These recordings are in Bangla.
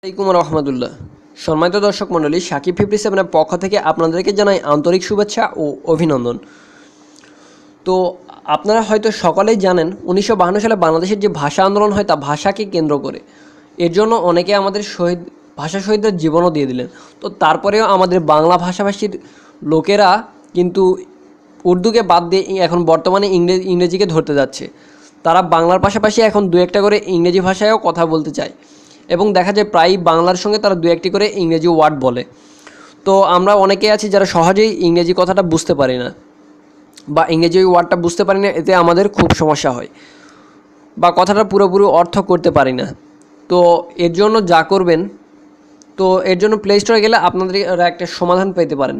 আসসালামাইকুম রহমতুল্লাহ। সম্মানিত দর্শক মণ্ডলী, সাকিব 57-এর পক্ষ থেকে আপনাদেরকে জানাই আন্তরিক শুভেচ্ছা ও অভিনন্দন। তো আপনারা হয়তো সকলেই জানেন 1952 সালে বাংলাদেশের যে ভাষা আন্দোলন হয় তা ভাষাকে কেন্দ্র করে, এর জন্য অনেকে আমাদের ভাষা শহীদদের জীবনও দিয়ে দিলেন। তো তারপরেও আমাদের বাংলা ভাষাভাষীর লোকেরা কিন্তু উর্দুকে বাদ দিয়ে এখন বর্তমানে ইংরেজিকে ধরতে যাচ্ছে। তারা বাংলার পাশাপাশি এখন দু একটা করে ইংরেজি ভাষায়ও কথা বলতে চায় এবং দেখা যায় প্রায়ই বাংলার সঙ্গে তারা দু একটি করে ইংরেজি ওয়ার্ড বলে। তো আমরা অনেকে আছি যারা সহজেই ইংরেজি কথাটা বুঝতে পারি না বা ইংরেজি ওয়ার্ডটা বুঝতে পারি না, এতে আমাদের খুব সমস্যা হয় বা কথাটা পুরোপুরি অর্থ করতে পারি না। তো এর জন্য যা করবেন, তো এর জন্য প্লে স্টোরে গেলে আপনারা একটা সমাধান পেতে পারেন।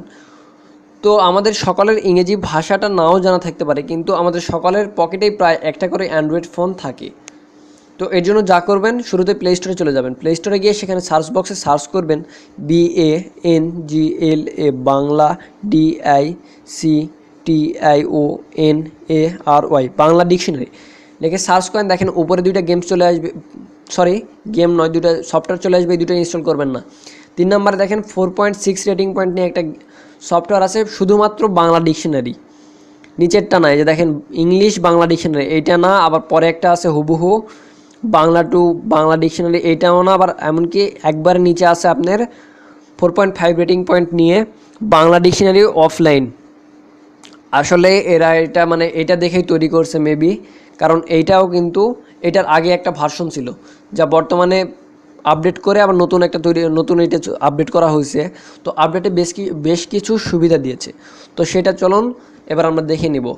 তো আমাদের সকলের ইংরেজি ভাষাটা নাও জানা থাকতে পারে, কিন্তু আমাদের সকলের পকেটেই প্রায় একটা করে অ্যান্ড্রয়েড ফোন থাকে। তো এর জন্য যা করবেন, শুরুতে প্লে স্টোরে চলে যাবেন। প্লে স্টোরে গিয়ে সেখানে সার্চ বক্সে সার্চ করবেন BANGLA Bangla DICTIONARY Bangla dictionary লিখে সার্চ করেন। দেখেন উপরে দুইটা গেমস চলে আসবে, সরি গেম নয়, দুইটা সফটওয়্যার চলে আসবে। এই দুটো ইনস্টল করবেন না। 3 নম্বরে দেখেন 4.6 রেটিং পয়েন্ট নিয়ে একটা সফটওয়্যার আছে, শুধুমাত্র বাংলা ডিকশনারি। নিচেরটা না, এই যে দেখেন ইংলিশ বাংলা ডিকশনারি, এইটা না। আবার পরে একটা আছে হুবহু বাংলা টু বাংলা ডিকশনারি, এইটাও না। আবার এমনকি একবার নিচে আছে আপনার 4.5 রেটিং পয়েন্ট নিয়ে বাংলা ডিকশনারি অফলাইন। আসলে এরা এটা দেখেই তৈরি করছে মেবি, কারণ এইটাও কিন্তু এটার আগে একটা ভার্সন ছিল যা বর্তমানে আপডেট করে আবার নতুন এটা আপডেট করা হয়েছে। তো আপডেটে বেশ কিছু সুবিধা দিয়েছে। তো সেটা চলুন এবার আমরা দেখে নিব।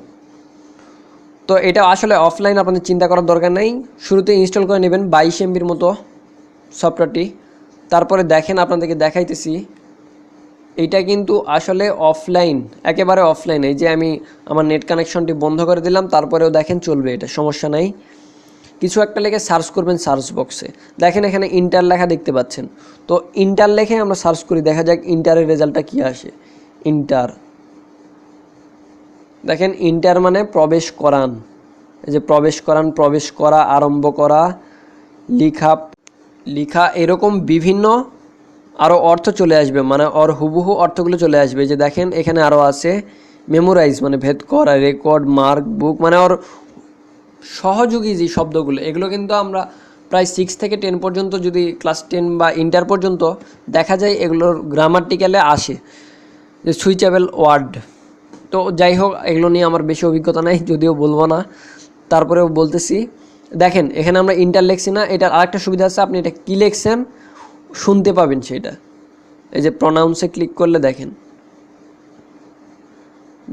তো এটা আসলে অফলাইন, আপনাদের চিন্তা করার দরকার নেই। শুরুতে ইনস্টল করে নেবেন 22 MBর মতো সফটওয়্যারটি। তারপরে দেখেন, আপনাদেরকে দেখাইতেছি, এইটা কিন্তু আসলে অফলাইন, একেবারে অফলাইন। এই যে আমি আমার নেট কানেকশনটি বন্ধ করে দিলাম, তারপরেও দেখেন চলবে, এটা সমস্যা নাই। কিছু একটা লেখে সার্চ করবেন সার্চ বক্সে, দেখেন এখানে ইন্টার লেখা দেখতে পাচ্ছেন। তো ইন্টার লেখে আমরা সার্চ করি, দেখা যাক ইন্টারের রেজাল্টটা কী আসে। ইন্টার, দেখেন ইন্টার মানে প্রবেশ করান। এই যে প্রবেশ করান, প্রবেশ করা, আরম্ভ করা, লিখা, এরকম বিভিন্ন আরও অর্থ চলে আসবে, মানে ওর হুবহু অর্থগুলো চলে আসবে। যে দেখেন এখানে আরও আছে মেমোরাইজ, মানে ভেদ করা, রেকর্ড, মার্ক, বুক, মানে ওর সহযোগী যে শব্দগুলো, এগুলো কিন্তু আমরা প্রায় 6 থেকে 10 পর্যন্ত, যদি ক্লাস 10 বা ইন্টার পর্যন্ত দেখা যায়, এগুলোর গ্রামাটিক্যালে আসে যে সুইচেবল ওয়ার্ড। তো যাই হোক, এগুলো নিয়ে আমার বেশি অভিজ্ঞতা নাই, যদিও বলবো না, তারপরেও বলতেছি। দেখেন এখানে আমরা ইন্টার লেখছি না, এটার আরেকটা সুবিধা আছে, আপনি এটা কী লেখছেন শুনতে পাবেন সেটা। এই যে প্রনাউন্সে ক্লিক করলে দেখেন,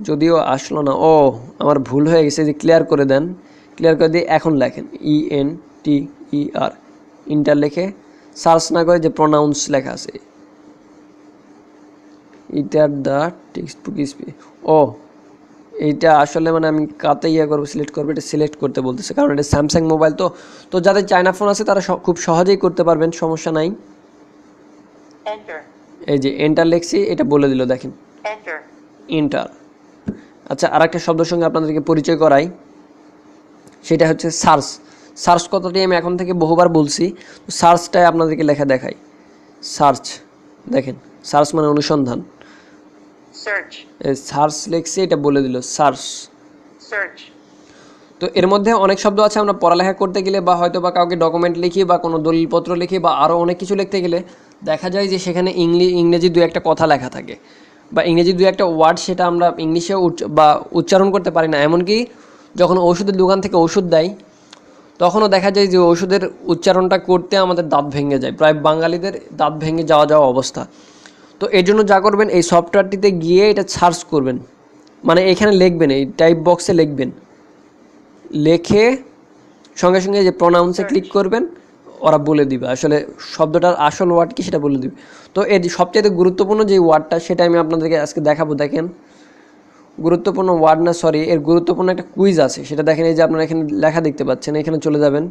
যদিও আসলো না, ও আমার ভুল হয়ে গেছে, যে ক্লিয়ার করে দেন। ক্লিয়ার করে দিয়ে এখন লেখেন ENTER, ইন্টার লেখে সার্চ না করে যে প্রনাউন্স লেখা আছে, ইটার দ্য টেক্সট বুক স্পিচ। ও এইটা আসলে মানে আমি কাতে করবো, সিলেক্ট করবো, এটা সিলেক্ট করতে বলতেছে, কারণ এটা স্যামসাং মোবাইল। তো যাদের চায়না ফোন আছে তারা খুব সহজেই করতে পারবেন, সমস্যা নাই। এই যে এন্টার লেখছি, এটা বলে দিল, দেখেন এন্টার। আচ্ছা, আর একটা শব্দের সঙ্গে আপনাদেরকে পরিচয় করাই, সেটা হচ্ছে সার্চ। সার্চ কথাটি আমি এখন থেকে বহুবার বলছি, তো সার্চটাই আপনাদেরকে লেখা দেখাই। সার্চ, দেখেন সার্চ মানে অনুসন্ধান। সার্চ লেখছি, এটা বলে দিল সার্চ। তো এর মধ্যে অনেক শব্দ আছে, আমরা পড়ালেখা করতে গেলে বা হয়তো বা কাউকে ডকুমেন্ট লিখি বা কোনো দলিলপত্র লিখি বা আরও অনেক কিছু লিখতে গেলে দেখা যায় যে সেখানে ইংরেজি দু একটা কথা লেখা থাকে বা ইংরেজি দু একটা ওয়ার্ড, সেটা আমরা ইংলিশে বা উচ্চারণ করতে পারি না। এমনকি যখন ওষুধের দোকান থেকে ওষুধ দেয়, তখনও দেখা যায় যে ওষুধের উচ্চারণটা করতে আমাদের দাঁত ভেঙে যায়, প্রায় বাঙালিদের দাঁত ভেঙে যাওয়া অবস্থা। তো এর জন্য যা করবেন, এই সফটওয়্যারটিতে গিয়ে এটা সার্চ করবেন, মানে এখানে লিখবেন, এই টাইপ বক্সে লিখবেন, লেখে সঙ্গে সঙ্গে যে প্রনাউন্সে ক্লিক করবেন, ওরা বলে দিবে আসলে শব্দটার আসল ওয়ার্ড কি, সেটা বলে দিবে। তো এর সবচেয়ে গুরুত্বপূর্ণ যে ওয়ার্ডটা, সেটা আমি আপনাদেরকে আজকে দেখাবো। দেখেন গুরুত্বপূর্ণ ওয়ার্ড না, সরি, এর গুরুত্বপূর্ণ একটা কুইজ আছে, সেটা দেখেন। এই যে আপনারা এখানে লেখা দেখতে পাচ্ছেন, এখানে চলে যাবেন,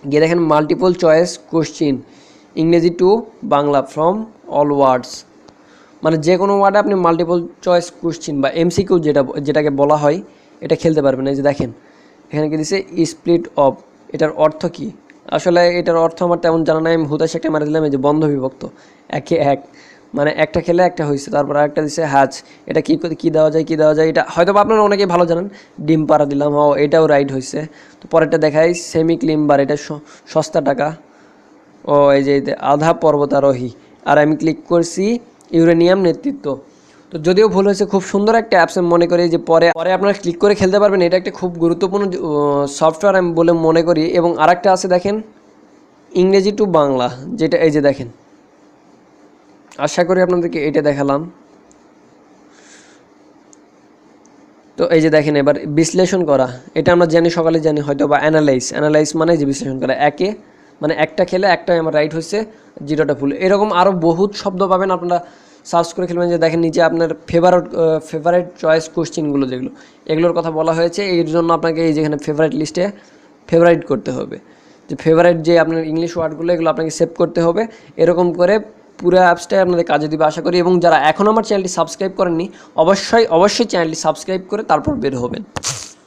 গিয়ে দেখেন মাল্টিপল চয়েস কোশ্চিন ইংরেজি টু বাংলা ফ্রম অল ওয়ার্ডস, মানে যে কোনো ওয়ার্ডে আপনি মাল্টিপল চয়েস কোশ্চিন বা MCQ যেটাকে বলা হয়, এটা খেলতে পারবেন। এই যে দেখেন এখানে কি দিছে, স্প্লিট অফ, এটার অর্থ কি, আসলে এটার অর্থ আমার তেমন জানা নাই, আমি হুতাশ একটা মারা দিলাম, এই যে বন্ধ বিভক্ত, একে এক, মানে একটা খেলে একটা হয়েছে, তারপর আরেকটা দিচ্ছে হ্যাচ। এটা কী দেওয়া যায়, এটা হয়তো বা আপনারা অনেকেই ভালো জানেন। ডিম পাড়া দিলাম, এটাও রাইট হয়েছে। তো পরেরটা দেখাই, সেমি ক্লিম্বার, এটা সস্তা টাকা। এই যে আধা পর্বতারোহী, আর আমি ক্লিক করছি ইউরেনিয়াম নেতৃত্ব। তো যদিও ভুল হয়েছে, খুব সুন্দর একটা অ্যাপস আমি মনে করি, যে পরে আপনারা ক্লিক করে খেলতে পারবেন। এটা একটা খুব গুরুত্বপূর্ণ সফটওয়্যার আমি বলে মনে করি। এবং আরেকটা আছে দেখেন, ইংরেজি টু বাংলা, যেটা এই যে দেখেন, আশা করি আপনাদেরকে এটা দেখালাম। তো এই যে দেখেন, এবার বিশ্লেষণ করা, এটা আমরা জানি, সকালে জানি হয়তো, বা অ্যানালাইজ মানে যে বিশ্লেষণ করা, মানে একটা খেলে একটাই আমার রাইট হয়েছে, জিরোটা ভুল। এরকম আরও বহুত শব্দ পাবেন, আপনারা সার্চ করে খেলবেন। যে দেখেন নিচে আপনার ফেভারিট চয়েস কোশ্চেনগুলো, যেগুলো এগুলোর কথা বলা হয়েছে, এর জন্য আপনাকে এই যেখানে ফেভারিট লিস্টে ফেভারিট করতে হবে, যে ফেভারিট যে আপনার ইংলিশ ওয়ার্ডগুলো, এগুলো আপনাকে সেভ করতে হবে। এরকম করে পুরো অ্যাপসটাই আপনাদের কাজে দিবে আশা করি। এবং যারা এখন আমার চ্যানেলটি সাবস্ক্রাইব করেননি, অবশ্যই চ্যানেলটি সাবস্ক্রাইব করে তারপর বের হবেন।